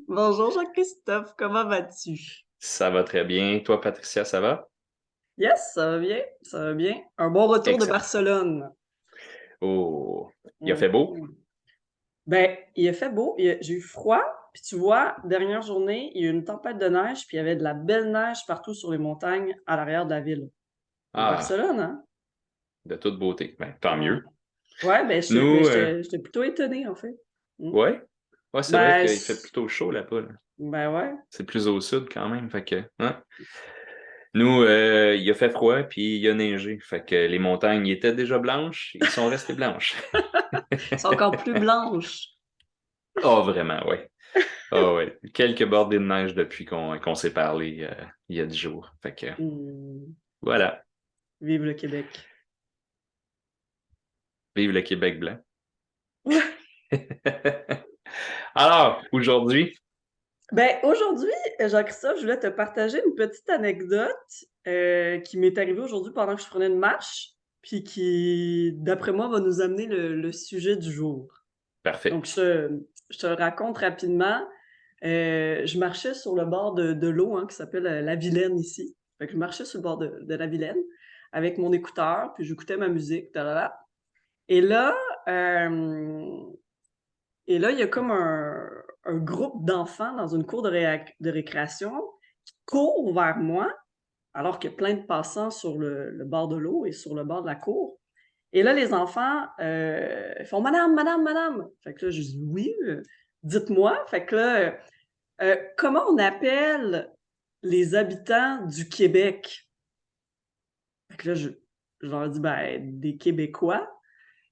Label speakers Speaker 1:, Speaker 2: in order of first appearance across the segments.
Speaker 1: Bonjour Jean-Christophe, comment vas-tu?
Speaker 2: Ça va très bien. Toi, Patricia, ça va?
Speaker 1: Yes, ça va bien, ça va bien. Un bon retour de
Speaker 2: Excellent.
Speaker 1: Barcelone.
Speaker 2: Oh, il a fait beau?
Speaker 1: Mhm. Ben, il a fait beau, j'ai eu froid, puis tu vois, dernière journée, il y a eu une tempête de neige, puis il y avait de la belle neige partout sur les montagnes à l'arrière de la ville. Donc
Speaker 2: Ah,
Speaker 1: Barcelone, hein?
Speaker 2: de toute beauté. Ben, tant
Speaker 1: Mm.
Speaker 2: mieux.
Speaker 1: Ouais, ben
Speaker 2: Nous,
Speaker 1: j'étais plutôt étonné en fait. Mm.
Speaker 2: ouais. Ouais, c'est vrai
Speaker 1: Ben,
Speaker 2: qu'il fait plutôt chaud là-bas, là.
Speaker 1: ben ouais.
Speaker 2: C'est plus au sud quand même. Fait que, hein. Nous, il a fait froid, puis il a neigé. Fait que les montagnes étaient déjà blanches, ils sont restés blanches.
Speaker 1: C'est encore plus blanche.
Speaker 2: Oh, vraiment, ouais. Oh, ouais. Quelques bordées de neige depuis qu'on s'est parlé il y a 10 jours. Fait que,
Speaker 1: Mm.
Speaker 2: voilà.
Speaker 1: Vive le Québec.
Speaker 2: Vive le Québec blanc. Alors, aujourd'hui,
Speaker 1: Ben, aujourd'hui, Jean-Christophe, je voulais te partager une petite anecdote qui m'est arrivée aujourd'hui pendant que je prenais une marche, puis qui, d'après moi, va nous amener le sujet du jour.
Speaker 2: parfait.
Speaker 1: Donc, je te le raconte rapidement. Je marchais sur le bord de l'eau, hein, qui s'appelle la Vilaine ici. Fait que je marchais sur le bord de la Vilaine avec mon écouteur, puis j'écoutais ma musique, talala. Et là, euh, et là, il y a comme un groupe d'enfants dans une cour de récréation qui courent vers moi, alors qu'il y a plein de passants sur le bord de l'eau et sur le bord de la cour. Et là, les enfants font Madame, Madame, Madame. Fait que là, je dis oui, dites-moi. Fait que là, comment on appelle les habitants du Québec? Fait que là, je leur dis ben, des Québécois.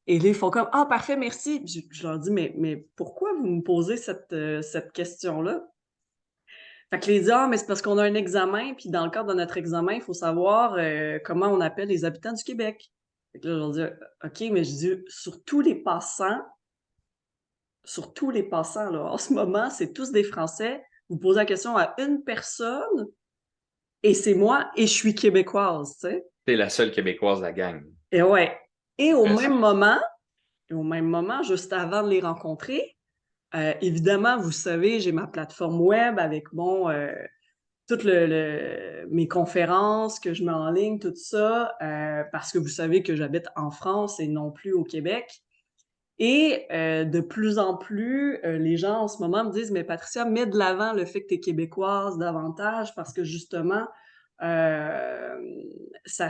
Speaker 1: Et là, ils font comme ah, parfait, merci. Puis je leur dis mais pourquoi vous me posez cette question-là? Fait que les dit ah, mais c'est parce qu'on a un examen, puis dans le cadre de notre examen, il faut savoir comment on appelle les habitants du Québec. Fait que là, je leur dis OK, mais je dis sur tous les passants, là, en ce moment, c'est tous des Français. Vous posez la question à une personne, et c'est moi, et je suis québécoise, tu sais.
Speaker 2: T'es la seule Québécoise de la gang.
Speaker 1: Et ouais. Et
Speaker 2: Impressionnant.
Speaker 1: au même moment, juste avant de les rencontrer, évidemment, vous savez, j'ai ma plateforme web avec toutes mes conférences que je mets en ligne, tout ça, parce que vous savez que j'habite en France et non plus au Québec. Et de plus en plus, les gens en ce moment me disent, mais Patricia, mets de l'avant le fait que tu es québécoise davantage parce que justement, euh, ça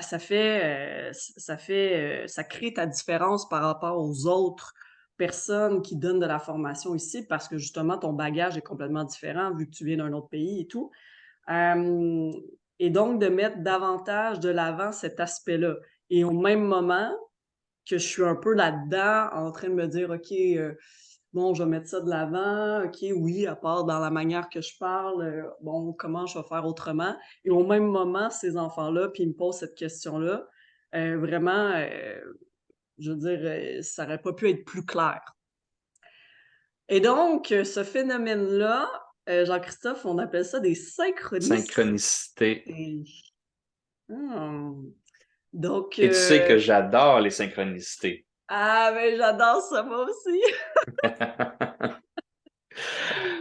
Speaker 1: crée ta différence par rapport aux autres personnes qui donnent de la formation ici parce que justement, ton bagage est complètement différent vu que tu viens d'un autre pays et tout. Euh, et donc, de mettre davantage de l'avant cet aspect-là. Et au même moment, que je suis un peu là-dedans, en train de me dire, OK, bon, je vais mettre ça de l'avant, OK, oui, à part dans la manière que je parle, bon, comment je vais faire autrement? Et au même moment, ces enfants-là, puis ils me posent cette question-là, vraiment, je veux dire, ça n'aurait pas pu être plus clair. Et donc, ce phénomène-là, Jean-Christophe, on appelle ça des synchronicités.
Speaker 2: Synchronicité.
Speaker 1: Hmm. Donc,
Speaker 2: Et tu sais que j'adore les synchronicités.
Speaker 1: ah, mais j'adore ça, moi aussi.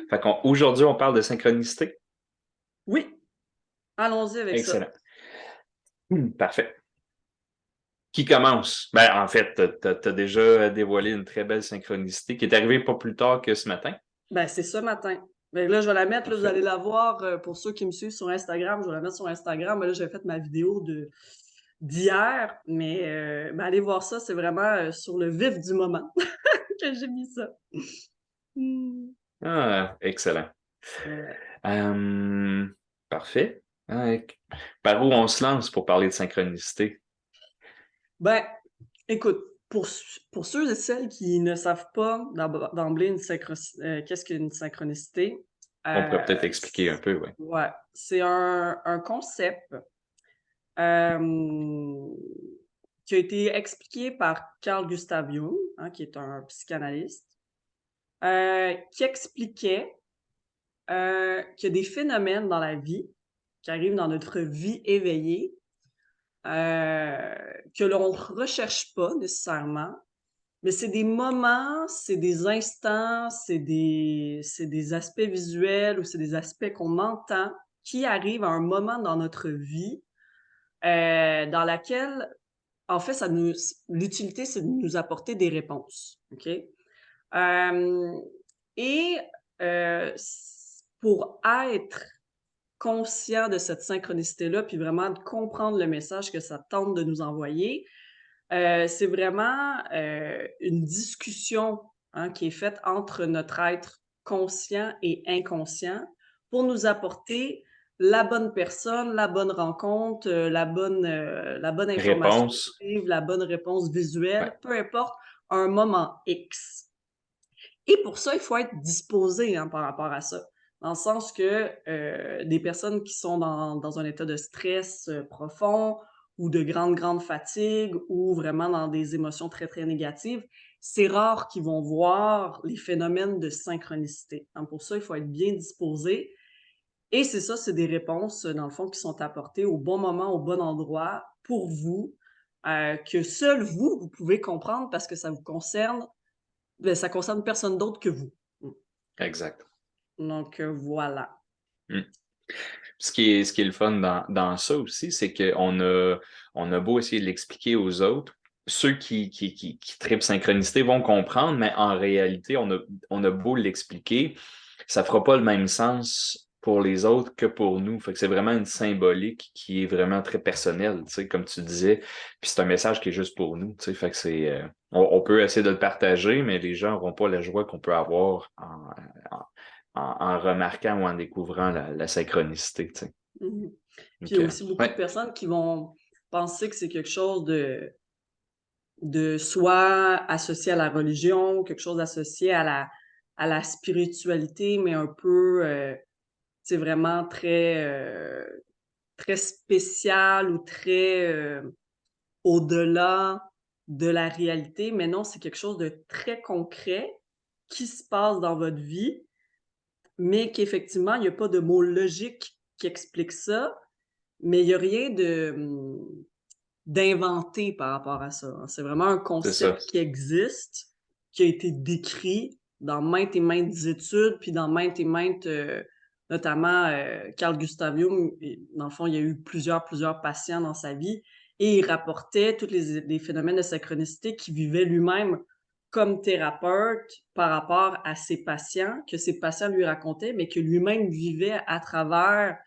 Speaker 2: Fait qu'aujourd'hui, on parle de synchronicité.
Speaker 1: Oui, allons-y avec ça.
Speaker 2: Excellent. Parfait. Qui commence? Ben, en fait, t'as déjà dévoilé une très belle synchronicité qui est arrivée pas plus tard que ce matin.
Speaker 1: Ben, c'est ce matin. Ben, là, je vais la mettre, là, vous
Speaker 2: Parfait.
Speaker 1: allez la voir pour ceux qui me suivent sur Instagram. Je vais la mettre sur Instagram. Ben, là, j'ai fait ma vidéo d'hier, mais ben, allez voir ça. C'est vraiment sur le vif du moment que j'ai mis ça. Hmm.
Speaker 2: Ah, excellent.
Speaker 1: Ouais.
Speaker 2: Euh, parfait. Ah, par où on se lance pour parler de synchronicité?
Speaker 1: Ben, écoute, pour ceux et celles qui ne savent pas d'emblée qu'est-ce qu'une synchronicité,
Speaker 2: On pourrait peut-être expliquer un peu, oui.
Speaker 1: ouais, c'est un concept euh, qui a été expliqué par Carl Gustav Jung, hein, qui est un psychanalyste, qui expliquait qu'il y a des phénomènes dans la vie qui arrivent dans notre vie éveillée que l'on ne recherche pas nécessairement, Mais c'est des moments, c'est des instants, c'est des aspects visuels ou c'est des aspects qu'on entend qui arrivent à un moment dans notre vie, dans laquelle, en fait, l'utilité, c'est de nous apporter des réponses, OK? Hem et pour être conscient de cette synchronicité-là, puis vraiment de comprendre le message que ça tente de nous envoyer, c'est vraiment, une discussion, hein, qui est faite entre notre être conscient et inconscient pour nous apporter la bonne personne, la bonne rencontre, la bonne information à
Speaker 2: Réponse.
Speaker 1: suivre, la bonne réponse
Speaker 2: Ouais.
Speaker 1: visuelle, peu importe, un moment X. Et pour ça, il faut être disposé, hein, par rapport à ça. Dans le sens que, des personnes qui sont dans un état de stress, profond ou de grande fatigue ou vraiment dans des émotions très négatives, c'est rare qu'ils vont voir les phénomènes de synchronicité. Donc pour ça, il faut être bien disposé et c'est ça, c'est des réponses, dans le fond, qui sont apportées au bon moment, au bon endroit pour vous, que seul vous, vous pouvez comprendre parce que ça vous concerne, ça concerne personne d'autre que vous.
Speaker 2: Exact.
Speaker 1: Donc, voilà.
Speaker 2: Mm. Ce qui est le fun dans ça aussi, c'est qu'on a beau essayer de l'expliquer aux autres, ceux qui trippent synchronicité vont comprendre, mais en réalité, on a beau l'expliquer, ça fera pas le même sens pour les autres que pour nous. Fait que c'est vraiment une symbolique qui est vraiment très personnelle, tu sais, comme tu disais. Puis c'est un message qui est juste pour nous, tu sais. Fait que on peut essayer de le partager, mais les gens n'auront pas la joie qu'on peut avoir en remarquant ou en découvrant la synchronicité, tu sais.
Speaker 1: Mmh. Puis il
Speaker 2: Donc,
Speaker 1: y a aussi beaucoup de
Speaker 2: ouais.
Speaker 1: personnes qui vont penser que c'est quelque chose de soit associé à la religion, quelque chose associé à la spiritualité, mais un peu, tu vraiment très spécial ou très, au-delà de la réalité. Mais non, c'est quelque chose de très concret qui se passe dans votre vie, mais qu'effectivement, il y a pas de mots logiques qui expliquent ça. Mais il y a rien d'inventé par rapport à ça, hein. C'est vraiment un
Speaker 2: C'est ça.
Speaker 1: concept qui existe, qui a été décrit dans maintes et maintes études, puis dans maintes et maintes, notamment, Carl Gustav Jung et dans le fond, il y a eu plusieurs patients dans sa vie et il rapportait tous les phénomènes de synchronicité qu'il vivait lui-même comme thérapeute par rapport à ses patients, que ses patients lui racontaient, mais que lui-même vivait à travers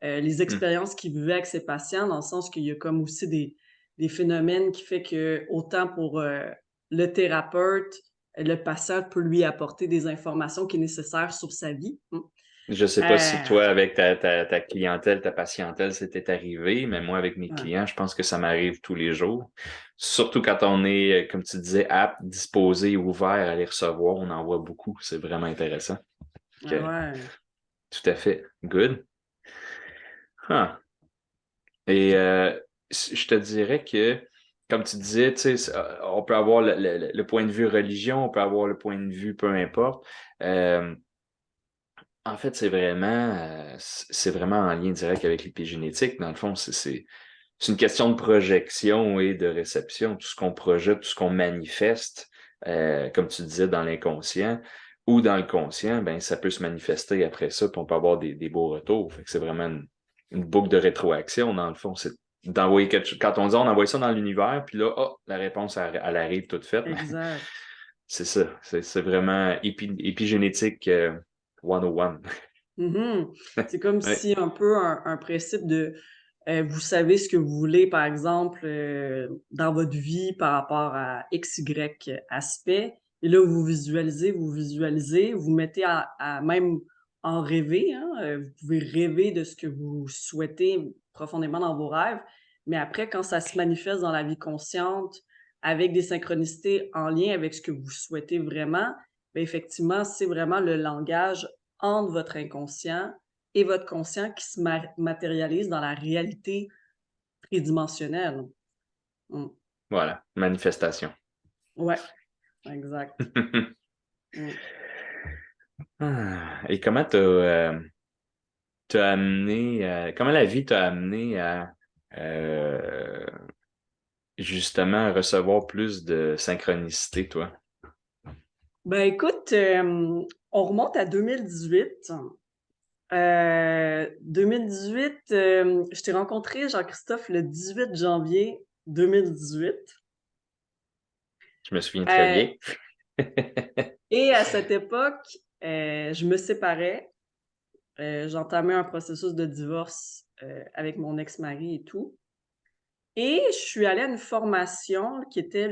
Speaker 1: les
Speaker 2: Mm.
Speaker 1: expériences qu'il vivait avec ses patients, dans le sens qu'il y a comme aussi des phénomènes qui fait que autant pour le thérapeute, le patient peut lui apporter des informations qui sont nécessaires sur sa vie.
Speaker 2: Je sais pas si
Speaker 1: Euh,
Speaker 2: toi, avec ta clientèle, ta patientèle, c'était arrivé, mais moi, avec mes
Speaker 1: ouais.
Speaker 2: clients, je pense que ça m'arrive tous les jours. Surtout quand on est, comme tu disais, apte, disposé, ouvert à les recevoir, on en voit beaucoup. C'est vraiment intéressant.
Speaker 1: Ah
Speaker 2: Ok.
Speaker 1: ouais.
Speaker 2: Tout à fait. Good. Huh. Et je te dirais que, comme tu disais, tu sais, on peut avoir le point de vue religion, on peut avoir le point de vue peu importe. Euh, En fait, c'est vraiment en lien direct avec l'épigénétique. Dans le fond, c'est une question de projection et de réception. Tout ce qu'on projette, tout ce qu'on manifeste, comme tu disais, dans l'inconscient ou dans le conscient, ben, ça peut se manifester après ça, puis on peut avoir des beaux retours. Fait que c'est vraiment une boucle de rétroaction, dans le fond. C'est d'envoyer quelque chose. Quand on dit on envoie ça dans l'univers, puis là, oh, la réponse, elle arrive toute faite.
Speaker 1: Exact.
Speaker 2: C'est ça. C'est vraiment épigénétique 101.
Speaker 1: Mhm. C'est comme
Speaker 2: Ouais.
Speaker 1: si un peu un principe de vous savez ce que vous voulez, par exemple, dans votre vie par rapport à X, Y aspect. Et là, vous mettez à même en rêver, hein. Vous pouvez rêver de ce que vous souhaitez profondément dans vos rêves. Mais après, quand ça se manifeste dans la vie consciente, avec des synchronicités en lien avec ce que vous souhaitez vraiment, ben effectivement, c'est vraiment le langage entre votre inconscient et votre conscient qui se matérialise dans la réalité tridimensionnelle. Mmh.
Speaker 2: Voilà, manifestation.
Speaker 1: Ouais, exact. Mmh.
Speaker 2: Et comment t'as amené, comment la vie t'a amené à, euh, justement recevoir plus de synchronicité, toi?
Speaker 1: Ben écoute, on remonte à 2018. 2018, je t'ai rencontré, Jean-Christophe, le 18 janvier 2018.
Speaker 2: Je me souviens très
Speaker 1: Euh,
Speaker 2: bien.
Speaker 1: et à cette époque, je me séparais. J'entamais un processus de divorce avec mon ex-mari et tout. Et je suis allée à une formation qui était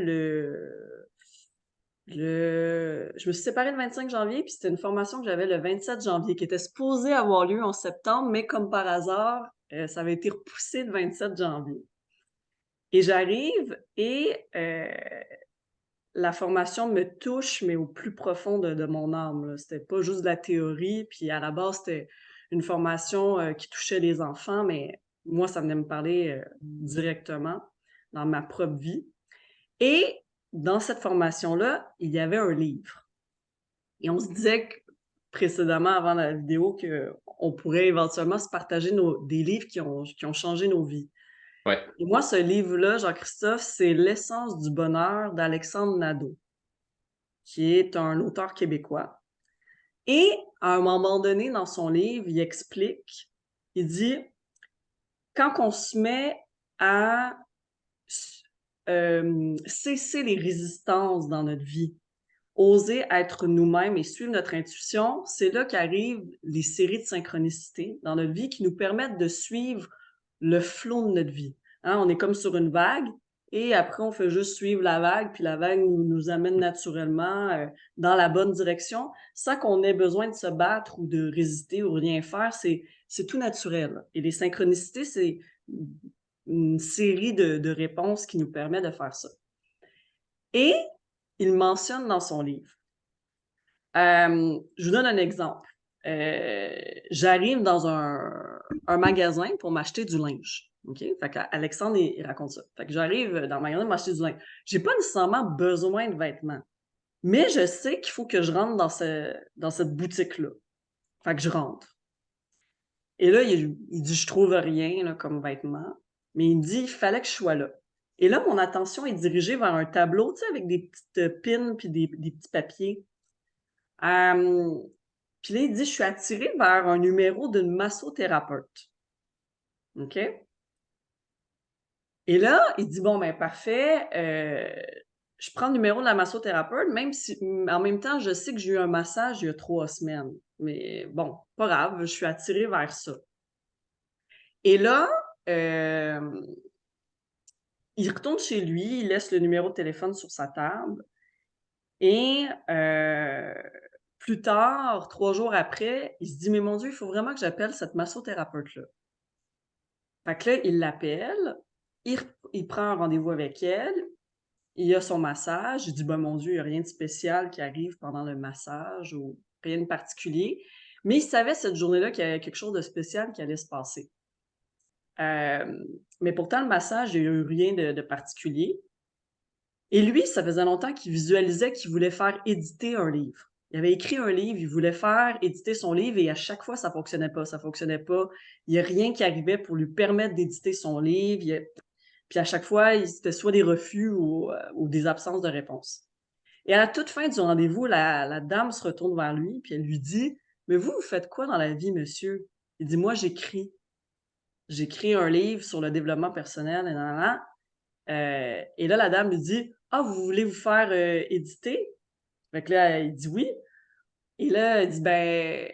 Speaker 1: je me suis séparée le 25 janvier, puis c'était une formation que j'avais le 27 janvier, qui était supposée avoir lieu en septembre, mais comme par hasard, ça avait été repoussé le 27 janvier. Et j'arrive et la formation me touche, mais au plus profond de mon âme, là. C'était pas juste de la théorie, puis à la base, c'était une formation qui touchait les enfants, mais moi, ça venait me parler directement dans ma propre vie. Et dans cette formation-là, il y avait un livre. Et on se disait précédemment, avant la vidéo, qu'on pourrait éventuellement se partager des livres qui ont changé nos vies.
Speaker 2: Ouais.
Speaker 1: Et moi, ce livre-là, Jean-Christophe, c'est L'essence du bonheur d'Alexandre Nadeau, qui est un auteur québécois. Et à un moment donné, dans son livre, il explique, il dit, quand on se met à cesser les résistances dans notre vie, oser être nous-mêmes et suivre notre intuition, c'est là qu'arrivent les séries de synchronicité dans notre vie qui nous permettent de suivre le flot de notre vie. Hein, on est comme sur une vague et après, on fait juste suivre la vague, puis la vague nous amène naturellement dans la bonne direction sans qu'on ait besoin de se battre ou de résister ou rien faire. C'est tout naturel. Et les synchronicités, c'est une série de réponses qui nous permet de faire ça. Et il mentionne dans son livre. Je vous donne un exemple. J'arrive dans un magasin pour m'acheter du linge. OK? Fait qu'Alexandre, il raconte ça. Fait que j'arrive dans le magasin pour m'acheter du linge. J'ai pas nécessairement besoin de vêtements, mais je sais qu'il faut que je rentre dans cette boutique-là. Fait que je rentre. Et là, il dit, je trouve rien là, comme vêtements, mais il me dit, il fallait que je sois là. Et là, mon attention est dirigée vers un tableau, tu sais, avec des petites pins puis des petits papiers. Puis là, il dit, je suis attirée vers un numéro d'une massothérapeute. OK? Et là, il dit, bon, ben parfait, je prends le numéro de la massothérapeute, même si en même temps, je sais que j'ai eu un massage il y a 3 semaines. Mais bon, pas grave, je suis attirée vers ça. Et là, il retourne chez lui, il laisse le numéro de téléphone sur sa table. Et plus tard, 3 jours après, il se dit, mais mon Dieu, il faut vraiment que j'appelle cette massothérapeute-là. Fait que là, il l'appelle, il prend un rendez-vous avec elle, il a son massage, il dit, ben mon Dieu, il n'y a rien de spécial qui arrive pendant le massage ou rien de particulier. Mais il savait cette journée-là qu'il y avait quelque chose de spécial qui allait se passer. Mais pourtant, le massage, il n'y a eu rien de particulier. Et lui, ça faisait longtemps qu'il visualisait qu'il voulait faire éditer un livre. Il avait écrit un livre, il voulait faire éditer son livre et à chaque fois, ça fonctionnait pas, ça fonctionnait pas. Il y a rien qui arrivait pour lui permettre d'éditer son livre. Puis à chaque fois, c'était soit des refus ou des absences de réponse. Et à la toute fin du rendez-vous, la dame se retourne vers lui puis elle lui dit, mais vous faites quoi dans la vie, monsieur? Il dit, moi, j'écris. J'écris un livre sur le développement personnel, et là, la dame lui dit, ah, vous voulez vous faire éditer? Fait que là, il dit oui. Et là, elle dit, ben,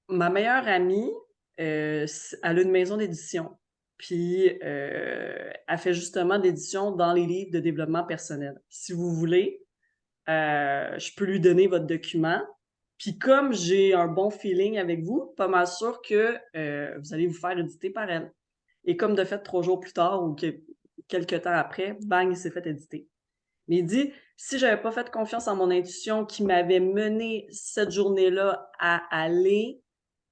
Speaker 1: ma meilleure amie, elle a une maison d'édition. Puis, elle fait justement d'édition dans les livres de développement personnel. Si vous voulez, je peux lui donner votre document. Puis, comme j'ai un bon feeling avec vous, pas mal sûr que vous allez vous faire éditer par elle. Et comme de fait, 3 jours plus tard ou quelques temps après, bang, il s'est fait éditer. Mais il dit, si j'avais pas fait confiance en mon intuition qui m'avait mené cette journée-là à aller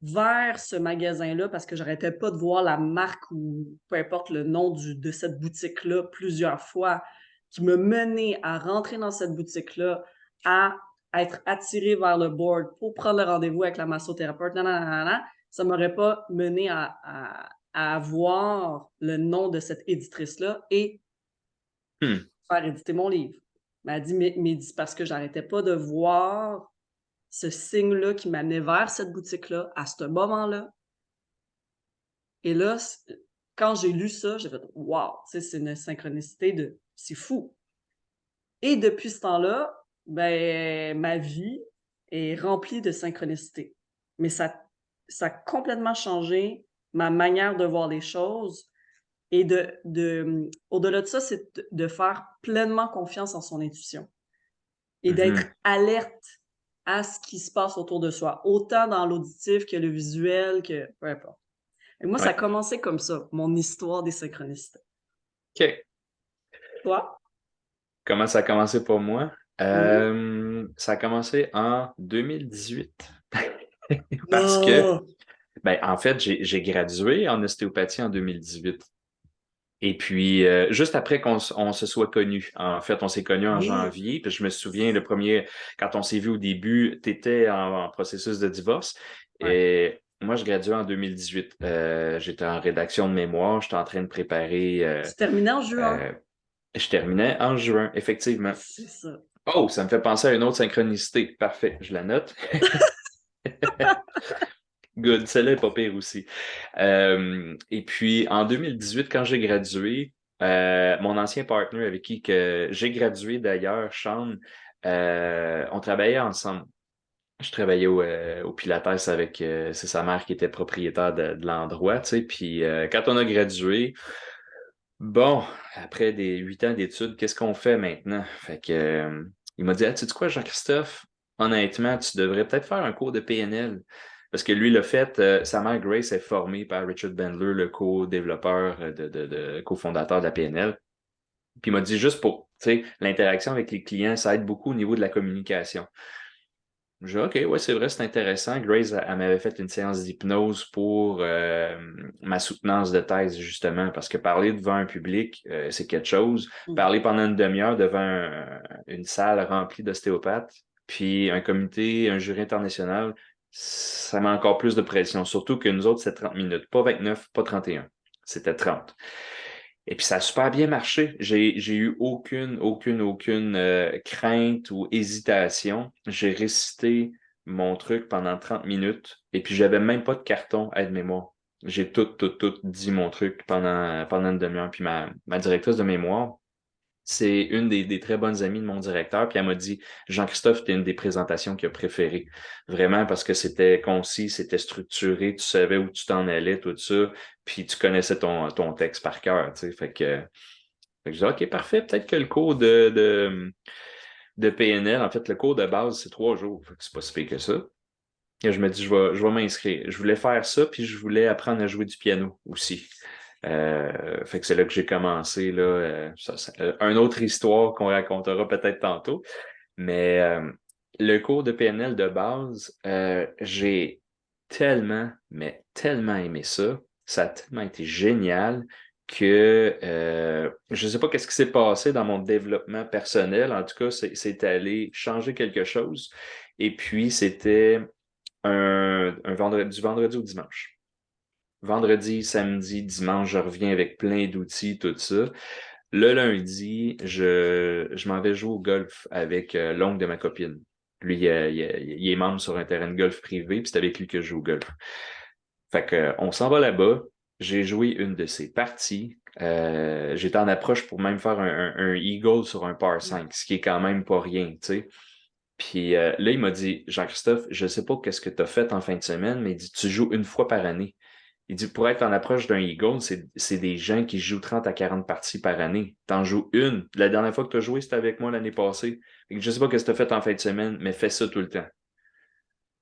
Speaker 1: vers ce magasin-là parce que j'arrêtais pas de voir la marque ou peu importe le nom de cette boutique-là plusieurs fois, qui me menait à rentrer dans cette boutique-là, à être attiré vers le board pour prendre le rendez-vous avec la massothérapeute, ça m'aurait pas mené à avoir le nom de cette éditrice-là et
Speaker 2: Hmm.
Speaker 1: faire éditer mon livre. Elle m'a dit, mais dit, parce que j'arrêtais pas de voir ce signe-là qui m'amenait vers cette boutique-là, à ce moment-là. Et là, quand j'ai lu ça, j'ai fait « Wow! » Tu sais, c'est une synchronicité de... C'est fou! Et depuis ce temps-là, ben, ma vie est remplie de synchronicités. Mais ça a complètement changé ma manière de voir les choses. Et au-delà de ça, c'est de faire pleinement confiance en son intuition et d'être
Speaker 2: Mhm.
Speaker 1: alerte à ce qui se passe autour de soi, autant dans l'auditif que le visuel, que peu importe. Et moi, ça a
Speaker 2: Ouais.
Speaker 1: commencé comme ça, mon histoire des synchronicités.
Speaker 2: OK.
Speaker 1: Toi?
Speaker 2: Comment ça a commencé pour moi?
Speaker 1: Oui.
Speaker 2: Ça a commencé en 2018. Parce que,
Speaker 1: Non!
Speaker 2: ben, en fait, j'ai gradué en ostéopathie en 2018. Et puis, juste après on se soit connus. En fait, on s'est connus en
Speaker 1: Oui.
Speaker 2: janvier. Puis je me souviens, le premier, quand on s'est vu au début, tu étais en processus de divorce.
Speaker 1: Ouais.
Speaker 2: Et moi, je graduais en 2018. J'étais en rédaction de mémoire. J'étais en train de préparer.
Speaker 1: Tu terminais en juin.
Speaker 2: Euh, je terminais en juin, effectivement.
Speaker 1: C'est ça.
Speaker 2: Oh, ça me fait penser à une autre synchronicité. Parfait, je la note. Good, celle-là est pas pire aussi. Et puis, en 2018, quand j'ai gradué, mon ancien partner avec qui que j'ai gradué d'ailleurs, Sean, on travaillait ensemble. Je travaillais au Pilates avec, c'est sa mère qui était propriétaire de l'endroit, tu sais. Puis, quand on a gradué, bon, après des 8 ans d'études, qu'est-ce qu'on fait maintenant? Fait que, il m'a dit, ah, tu sais quoi, Jean-Christophe? Honnêtement, tu devrais peut-être faire un cours de PNL. Parce que lui, le fait, sa mère Grace est formée par Richard Bandler, le co-développeur, cofondateur de la PNL. Puis il m'a dit juste pour, tu sais, l'interaction avec les clients, ça aide beaucoup au niveau de la communication. J'ai dit, OK, ouais, c'est vrai, c'est intéressant. Grace, elle m'avait fait une séance d'hypnose pour ma soutenance de thèse, justement, parce que parler devant un public, c'est quelque chose.
Speaker 1: Mm.
Speaker 2: Parler pendant une demi-heure devant une salle remplie d'ostéopathes, puis un comité, un jury international, ça met encore plus de pression. Surtout que nous autres, c'est 30 minutes, pas 29, pas 31. C'était 30. Et puis ça a super bien marché. J'ai eu aucune crainte ou hésitation. J'ai récité mon truc pendant 30 minutes et puis j'avais même pas de carton aide-mémoire. J'ai tout dit mon truc pendant une demi-heure. Puis ma directrice de mémoire, c'est une des très bonnes amies de mon directeur. Puis elle m'a dit, Jean-Christophe, c'était une des présentations qu'il a préférées. Vraiment parce que c'était concis, c'était structuré, tu savais où tu t'en allais, tout ça. Puis tu connaissais ton texte par cœur, tu sais. Fait que je dis, OK, parfait. Peut-être que le cours de PNL, en fait, le cours de base, c'est 3 jours. Fait que c'est pas si pire que ça. Et je me dis, je vais m'inscrire. Je voulais faire ça, puis je voulais apprendre à jouer du piano aussi. Fait que c'est là que j'ai commencé, là, une autre histoire qu'on racontera peut-être tantôt. Mais le cours de PNL de base, j'ai mais tellement aimé ça. Ça a tellement été génial que je ne sais pas qu'est-ce qui s'est passé dans mon développement personnel. En tout cas, c'est allé changer quelque chose. Et puis, c'était un vendredi, du vendredi au dimanche. Vendredi, samedi, dimanche, je reviens avec plein d'outils, tout ça. Le lundi, je m'en vais jouer au golf avec l'oncle de ma copine. Lui, il est membre sur un terrain de golf privé, puis c'est avec lui que je joue au golf. Fait que, on s'en va là-bas. J'ai joué une de ces parties. J'étais en approche pour même faire un eagle sur un par 5, ce qui est quand même pas rien, tu sais. Puis là, il m'a dit, Jean-Christophe, je sais pas qu'est-ce que tu as fait en fin de semaine, mais il dit, tu joues une fois par année. Il dit, pour être en approche d'un Eagle, c'est des gens qui jouent 30 à 40 parties par année. T'en joues une. La dernière fois que tu as joué, c'était avec moi l'année passée. Fait que je sais pas ce que tu as fait en fin de semaine, mais fais ça tout le temps.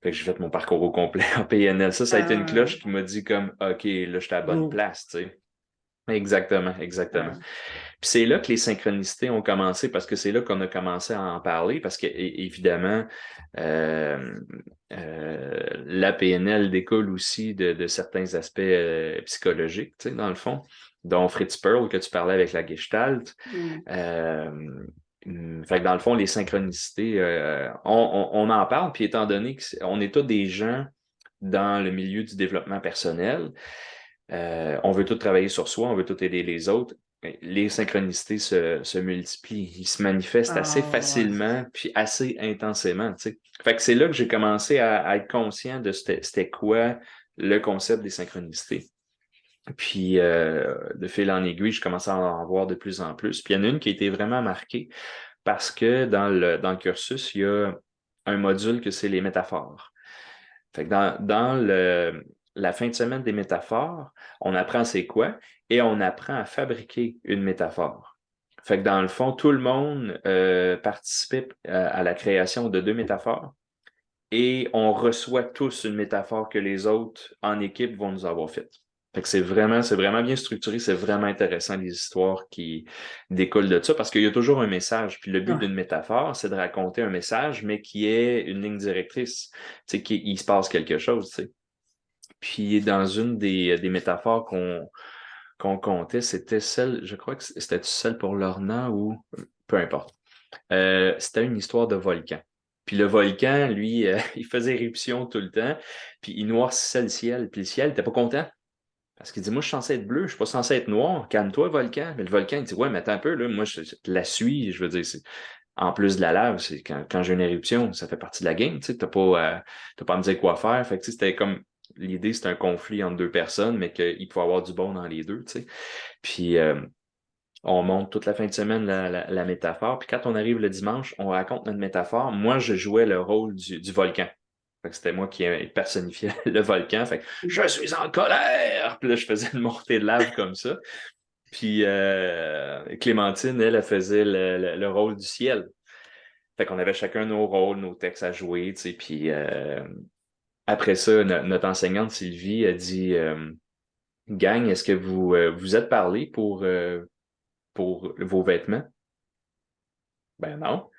Speaker 2: Fait que j'ai fait mon parcours au complet en PNL. Ça a été une
Speaker 1: Ah,
Speaker 2: cloche qui m'a dit comme, OK, là, je suis à la bonne
Speaker 1: go.
Speaker 2: place, tu sais. Exactement, exactement.
Speaker 1: Ah,
Speaker 2: Puis c'est là que les synchronicités ont commencé parce que c'est là qu'on a commencé à en parler parce que évidemment euh, la PNL découle aussi de certains aspects psychologiques, tu sais, dans le fond, dont Fritz Perl que tu parlais avec la Gestalt.
Speaker 1: mm.
Speaker 2: Euh, Fait que dans le fond, les synchronicités, on en parle, puis étant donné qu'on est tous des gens dans le milieu du développement personnel, on veut tous travailler sur soi, on veut tous aider les autres. les synchronicités se multiplient. Ils se manifestent assez
Speaker 1: Ah, ouais.
Speaker 2: facilement puis assez intensément, tu sais. Fait que c'est là que j'ai commencé à être conscient de c'était quoi le concept des synchronicités. Puis, de fil en aiguille, je commençais à en voir de plus en plus. Puis, il y en a une qui a été vraiment marquée parce que dans le cursus, il y a un module que c'est les métaphores. Fait que dans la fin de semaine des métaphores, on apprend c'est quoi et on apprend à fabriquer une métaphore. Fait que dans le fond, tout le monde participe à la création de 2 métaphores et on reçoit tous une métaphore que les autres en équipe vont nous avoir faite. Fait que c'est vraiment bien structuré, c'est vraiment intéressant les histoires qui découlent de ça parce qu'il y a toujours un message. Puis le but
Speaker 1: Ouais.
Speaker 2: d'une métaphore, c'est de raconter un message, mais qui est une ligne directrice, tu sais, qu'il se passe quelque chose, tu sais. Puis dans une des métaphores qu'on comptait, c'était celle, je crois que c'était celle pour Lorna ou peu importe. C'était une histoire de volcan. Puis le volcan, lui, il faisait éruption tout le temps, puis il noircissait le ciel. Puis le ciel n'était pas content. Parce qu'il dit, moi, je suis censé être bleu, je suis pas censé être noir. Calme-toi, volcan. Mais le volcan, il dit, ouais, mais attends un peu, là, moi, je la suis, je veux dire, en plus de la lave, c'est quand j'ai une éruption, ça fait partie de la game, tu sais, t'as pas à me dire quoi faire. Fait que, tu sais, c'était comme, l'idée, c'était un conflit entre 2 personnes, mais qu'il pouvait y avoir du bon dans les deux, tu sais. Puis, on monte toute la fin de semaine la métaphore. Puis quand on arrive le dimanche, on raconte notre métaphore. Moi, je jouais le rôle du volcan. Fait que c'était moi qui personnifiais le volcan. Fait que je suis en colère! Puis là, je faisais une montée de lave comme ça. Puis Clémentine, elle faisait le rôle du ciel. Fait qu'on avait chacun nos rôles, nos textes à jouer, tu sais. Puis après ça, notre enseignante Sylvie a dit Gang, est-ce que vous êtes parlé pour vos vêtements? Ben non.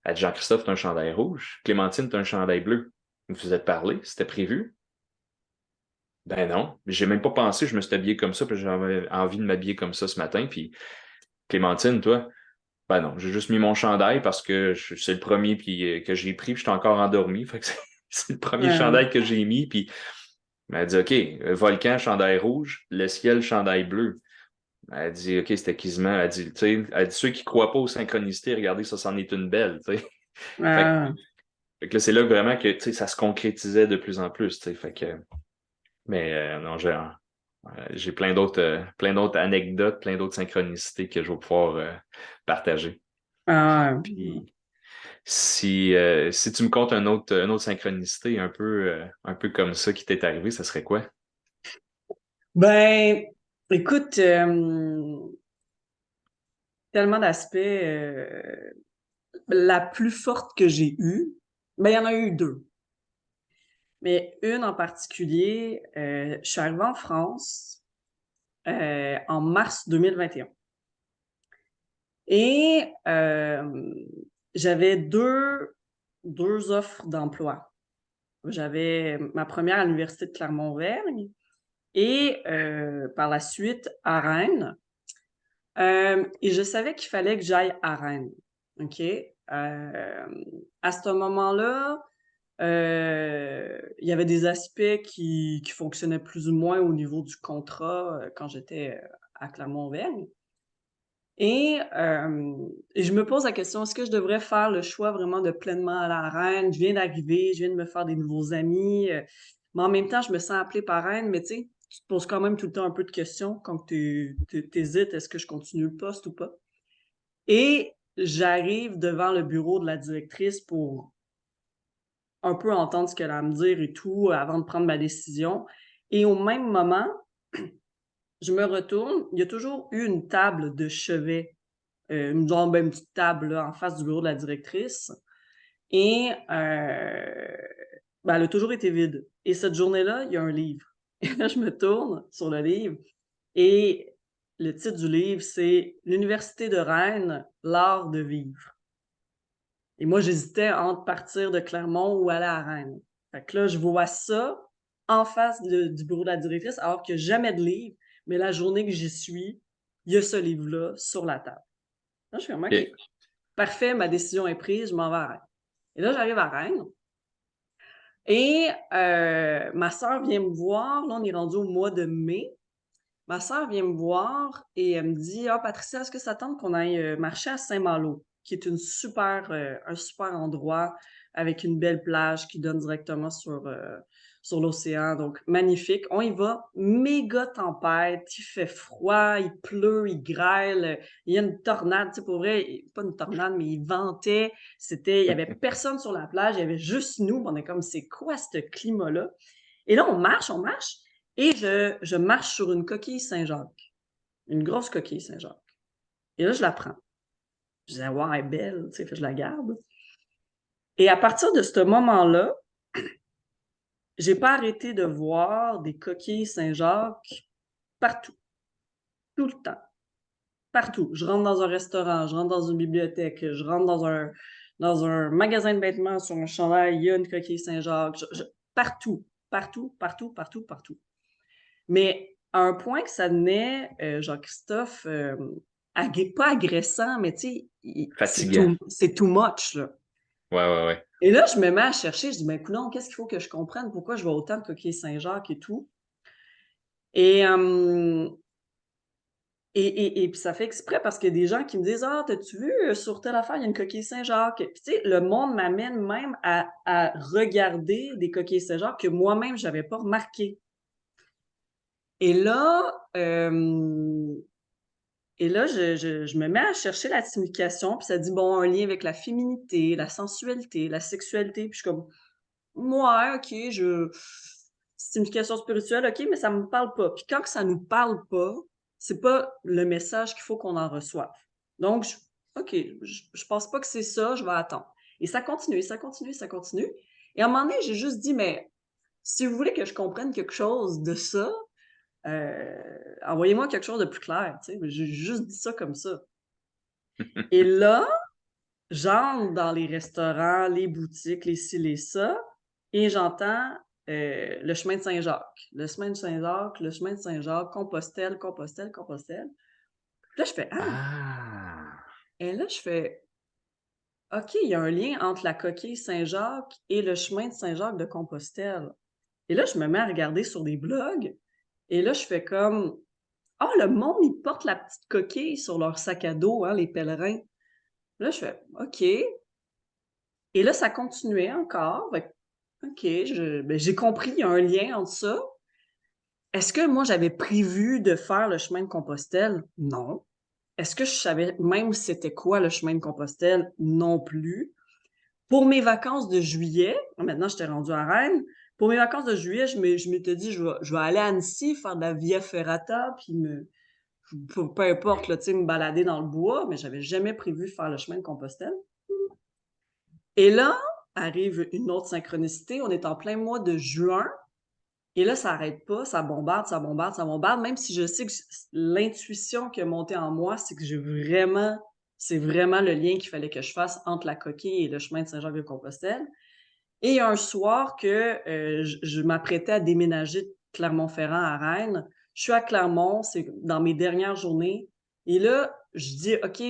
Speaker 2: Elle dit Jean-Christophe, t'as un chandail rouge. Clémentine, t'as un chandail bleu. Vous vous êtes parlé? C'était prévu? Ben non. J'ai même pas pensé, je me suis habillé comme ça, puis j'avais envie de m'habiller comme ça ce matin. Puis Clémentine, toi? Ben non, j'ai juste mis mon chandail parce que c'est le premier que j'ai pris, puis j'étais encore endormi. Fait que c'est le premier
Speaker 1: Euh,
Speaker 2: chandail que j'ai mis. Puis elle dit OK, volcan, chandail rouge, le ciel, chandail bleu. Elle dit OK, c'était quasiment. Elle dit ceux qui croient pas aux synchronicités, regardez, ça, c'en est une belle, tu sais. Fait
Speaker 1: euh,
Speaker 2: Fait que là, c'est là vraiment que, tu sais, ça se concrétisait de plus en plus, tu sais. Fait que, mais non, j'ai plein d'autres anecdotes, plein d'autres synchronicités que je vais pouvoir partager.
Speaker 1: euh,
Speaker 2: Puis, si tu me comptes une autre synchronicité un peu comme ça qui t'est arrivé, ça serait quoi?
Speaker 1: ben, écoute, tellement d'aspects. La plus forte que j'ai eue, ben, il y en a eu deux. Mais une en particulier, je suis arrivée en France en mars 2021. Et j'avais deux offres d'emploi. J'avais ma première à l'Université de Clermont-Auvergne et par la suite à Rennes. Et je savais qu'il fallait que j'aille à Rennes. OK? À ce moment-là, il y avait des aspects qui fonctionnaient plus ou moins au niveau du contrat quand j'étais à Clermont-Auvergne. Et je me pose la question, est-ce que je devrais faire le choix vraiment de pleinement aller à Rennes? Je viens d'arriver, je viens de me faire des nouveaux amis, mais en même temps, je me sens appelée par Rennes, mais tu sais, tu te poses quand même tout le temps un peu de questions quand tu hésites, est-ce que je continue le poste ou pas? Et j'arrive devant le bureau de la directrice pour un peu entendre ce qu'elle a à me dire et tout avant de prendre ma décision. Et au même moment, je me retourne, il y a toujours eu une table de chevet, une petite table là, en face du bureau de la directrice. Et ben, elle a toujours été vide. Et cette journée-là, il y a un livre. Et là, je me tourne sur le livre et le titre du livre, c'est L'Université de Rennes, l'art de vivre. Et moi, j'hésitais entre partir de Clermont ou aller à Rennes. Fait que là, je vois ça en face du bureau de la directrice, alors qu'il n'y a jamais de livre, mais la journée que j'y suis, il y a ce livre-là sur la table. Là, je suis comme, OK,
Speaker 2: OK.
Speaker 1: parfait, ma décision est prise, je m'en vais à Rennes. Et là, j'arrive à Rennes et ma sœur vient me voir. Là, on est rendu au mois de mai. ma sœur vient me voir et elle me dit: «Ah Patricia, est-ce que ça tente qu'on aille, marcher à Saint-Malo?» qui est un super endroit avec une belle plage qui donne directement sur l'océan, donc magnifique. On y va, méga tempête, il fait froid, il pleut, il grêle, il y a une tornade, tu sais, pour vrai, pas une tornade, mais il ventait, il y avait personne sur la plage, il y avait juste nous, on est comme: «C'est quoi ce climat-là?» Et là, on marche et je marche sur une coquille Saint-Jacques, une grosse coquille Saint-Jacques. Et là, je la prends. Je dis: «Waouh, elle est belle», tu sais, fait que je la garde. Et à partir de ce moment-là, j'ai pas arrêté de voir des coquilles Saint-Jacques partout, tout le temps, partout. Je rentre dans un restaurant, je rentre dans une bibliothèque, je rentre dans un magasin de vêtements, sur un chandail, il y a une coquille Saint-Jacques, je partout, partout, partout, partout, partout. Mais à un point que ça devenait, Jean-Christophe, pas agressant, mais tu sais,
Speaker 2: Fatigant.
Speaker 1: c'est too much, là.
Speaker 2: Ouais, ouais, ouais.
Speaker 1: Et là, je me mets à chercher, je dis: «Mais coudonc, qu'est-ce qu'il faut que je comprenne? Pourquoi je vois autant de coquilles Saint-Jacques et tout?» Et et puis ça fait exprès parce qu'il y a des gens qui me disent: «Ah, t'as-tu vu, sur telle affaire, il y a une coquille Saint-Jacques?» Puis tu sais, le monde m'amène même à regarder des coquilles Saint-Jacques que moi-même j'avais pas remarquées. Et là, je me mets à chercher la signification, puis ça dit, bon, un lien avec la féminité, la sensualité, la sexualité, puis je suis comme: «Mouais, OK, signification spirituelle, OK, mais ça me parle pas». Puis quand que ça nous parle pas, c'est pas le message qu'il faut qu'on en reçoive. Donc OK, je pense pas que c'est ça, je vais attendre. Et ça continue, ça continue, ça continue. Et à un moment donné, j'ai juste dit: «Mais si vous voulez que je comprenne quelque chose de ça, envoyez-moi quelque chose de plus clair», tu sais? J'ai juste dit ça comme ça. Et là, j'entre dans les restaurants, les boutiques, les ci, les ça, et j'entends, le chemin de Saint-Jacques. Le chemin de Saint-Jacques, le chemin de Saint-Jacques, Compostelle, Compostelle, Compostelle. Puis là, je fais: «Ah!»
Speaker 2: Ah!
Speaker 1: Et là, je fais: «OK, il y a un lien entre la coquille Saint-Jacques et le chemin de Saint-Jacques de Compostelle». Et là, je me mets à regarder sur des blogs et là, je fais comme: «Ah, le monde, ils portent la petite coquille sur leur sac à dos, hein, les pèlerins». Là, je fais: «OK». Et là, ça continuait encore. Fait que, OK, j'ai compris, il y a un lien entre ça. Est-ce que moi, j'avais prévu de faire le chemin de Compostelle? Non. Est-ce que je savais même c'était quoi le chemin de Compostelle? Non plus. Pour mes vacances de juillet, maintenant j'étais rendue à Rennes, pour mes vacances de juillet, je m'étais dit: «Je vais aller à Annecy faire de la Via Ferrata, puis peu importe là, tu sais, me balader dans le bois», mais j'avais jamais prévu faire le chemin de Compostelle. Et là, arrive une autre synchronicité, on est en plein mois de juin et là, ça arrête pas, ça bombarde, ça bombarde, ça bombarde, même si je sais que l'intuition qui est montée en moi, c'est que c'est vraiment le lien qu'il fallait que je fasse entre la coquille et le chemin de Saint-Jacques-de-Compostelle. Et un soir que, je m'apprêtais à déménager de Clermont-Ferrand à Rennes, je suis à Clermont, c'est dans mes dernières journées et là, je dis: «OK,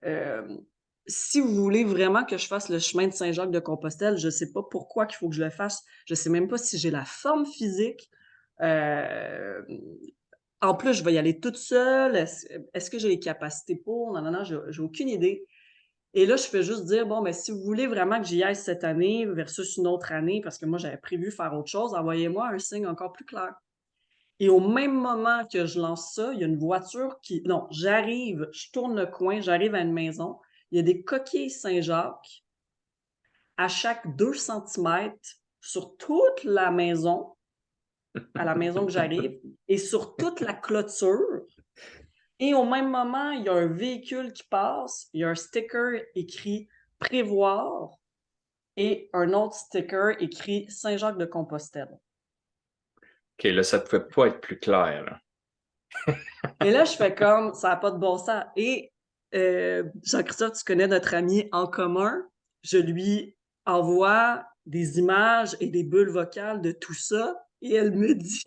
Speaker 1: hem, si vous voulez vraiment que je fasse le chemin de Saint-Jacques-de-Compostelle, je sais pas pourquoi qu'il faut que je le fasse. Je sais même pas si j'ai la forme physique. Hem, en plus, je vais y aller toute seule. Est-ce que j'ai les capacités pour? Non, non, non, j'ai aucune idée». Et là, je fais juste dire: «Bon, ben, si vous voulez vraiment que j'y aille cette année versus une autre année», parce que moi, j'avais prévu faire autre chose, «envoyez-moi un signe encore plus clair». Et au même moment que je lance ça, il y a une voiture qui non, j'arrive, je tourne le coin, j'arrive à une maison, il y a des coquilles Saint-Jacques à chaque 2 centimètres sur toute la maison, à la maison que j'arrive et sur toute la clôture. Et au même moment, il y a un véhicule qui passe, il y a un sticker écrit «Prévoir» et un autre sticker écrit Saint-Jacques-de-Compostelle.
Speaker 2: OK, là, ça ne pouvait pas être plus clair, là.
Speaker 1: Et là, je fais comme: «Ça a pas de bon sens». Et Jean-Christophe, tu connais notre ami en commun. Je lui envoie des images et des bulles vocales de tout ça et elle me dit: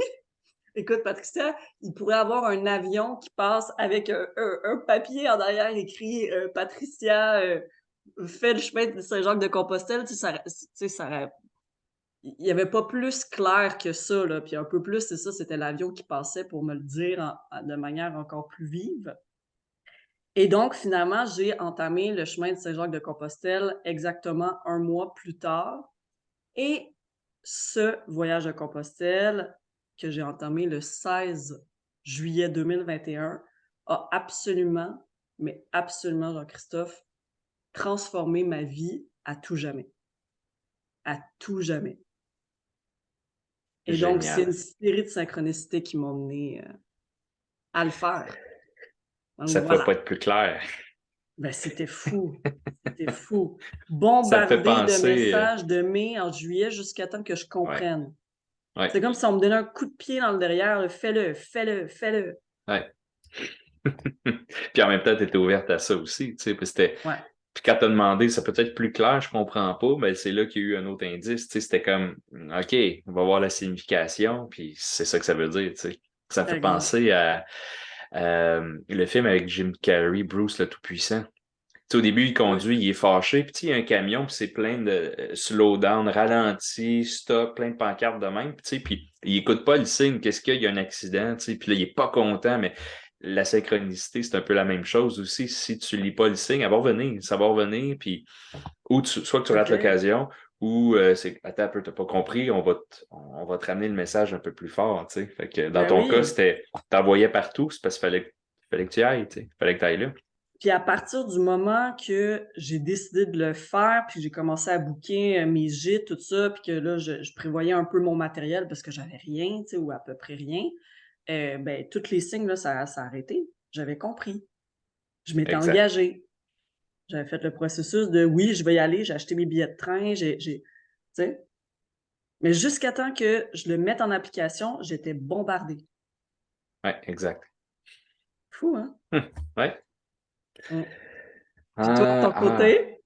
Speaker 1: «Écoute Patricia, il pourrait avoir un avion qui passe avec un papier en arrière écrit, Patricia, fait le chemin de Saint-Jacques-de-Compostelle». Tu sais, ça il n'y avait pas plus clair que ça, là. Puis un peu plus, c'est ça, c'était l'avion qui passait pour me le dire de manière encore plus vive. Et donc, finalement, j'ai entamé le chemin de Saint-Jacques-de-Compostelle exactement 1 mois plus tard. Et ce voyage de Compostelle, que j'ai entamé le 16 juillet 2021, a absolument, mais absolument, Jean-Christophe, transformé ma vie à tout jamais. À tout jamais. Et donc, c'est une
Speaker 2: Génial.
Speaker 1: série de synchronicités qui m'ont mené à le faire. Donc
Speaker 2: Ça ne pouvait pas
Speaker 1: voilà.
Speaker 2: être plus clair.
Speaker 1: Ben, c'était fou. C'était fou.
Speaker 2: Ça me fait
Speaker 1: Bombardé de
Speaker 2: penser.
Speaker 1: messages de mai en juillet jusqu'à temps que je
Speaker 2: Ouais,
Speaker 1: comprenne.
Speaker 2: ouais,
Speaker 1: C'est comme si on me donnait un coup de pied dans le derrière. Fais-le, fais-le, fais-le.
Speaker 2: ouais. Puis en même temps, tu étais ouverte à ça aussi, tu sais,
Speaker 1: Ouais,
Speaker 2: puis quand tu as demandé, ça peut être plus clair, je comprends pas, mais c'est là qu'il y a eu un autre indice, tu sais, c'était comme, OK, on va voir la signification, puis c'est ça que ça veut dire, tu sais. Ça me fait
Speaker 1: exact.
Speaker 2: penser à le film avec Jim Carrey, Bruce le Tout-Puissant. Tu sais, au début, il
Speaker 1: Ouais,
Speaker 2: conduit, il est fâché, puis tu sais, il y a un camion, puis c'est plein de slow down, ralenti, stop, plein de pancartes de même, puis tu sais, puis il écoute pas le signe, qu'est-ce qu'il y a, il y a un accident, tu sais, puis là, il est pas content, mais la synchronicité, c'est un peu la même chose aussi. Si tu lis pas le signe, elle va revenir, ça va revenir, puis soit que tu
Speaker 1: tout à
Speaker 2: rates
Speaker 1: fait.
Speaker 2: l'occasion, ou c'est attends un peu, t'as pas compris, on va te ramener le message un peu plus fort, tu sais. Fait que dans
Speaker 1: Ben
Speaker 2: ton cas,
Speaker 1: oui.
Speaker 2: c'était, t'envoyais partout, c'est parce qu'il fallait que tu y ailles, tu sais. Fallait que tu ailles là.
Speaker 1: Puis à partir du moment que j'ai décidé de le faire, puis j'ai commencé à booker mes gîtes, tout ça, puis que là, je prévoyais un peu mon matériel parce que j'avais rien, tu sais, ou à peu près rien, ben, tous les signes, là, ça a arrêté. J'avais compris. Je m'étais
Speaker 2: Exact.
Speaker 1: engagée. J'avais fait le processus de oui, je vais y aller, j'ai acheté mes billets de train, tu sais. Mais jusqu'à temps que je le mette en application, j'étais bombardée.
Speaker 2: Ouais, exact.
Speaker 1: Fou, hein?
Speaker 2: Ouais.
Speaker 1: Mmh. Puis toi, de
Speaker 2: Ah,
Speaker 1: ton
Speaker 2: ah.
Speaker 1: côté?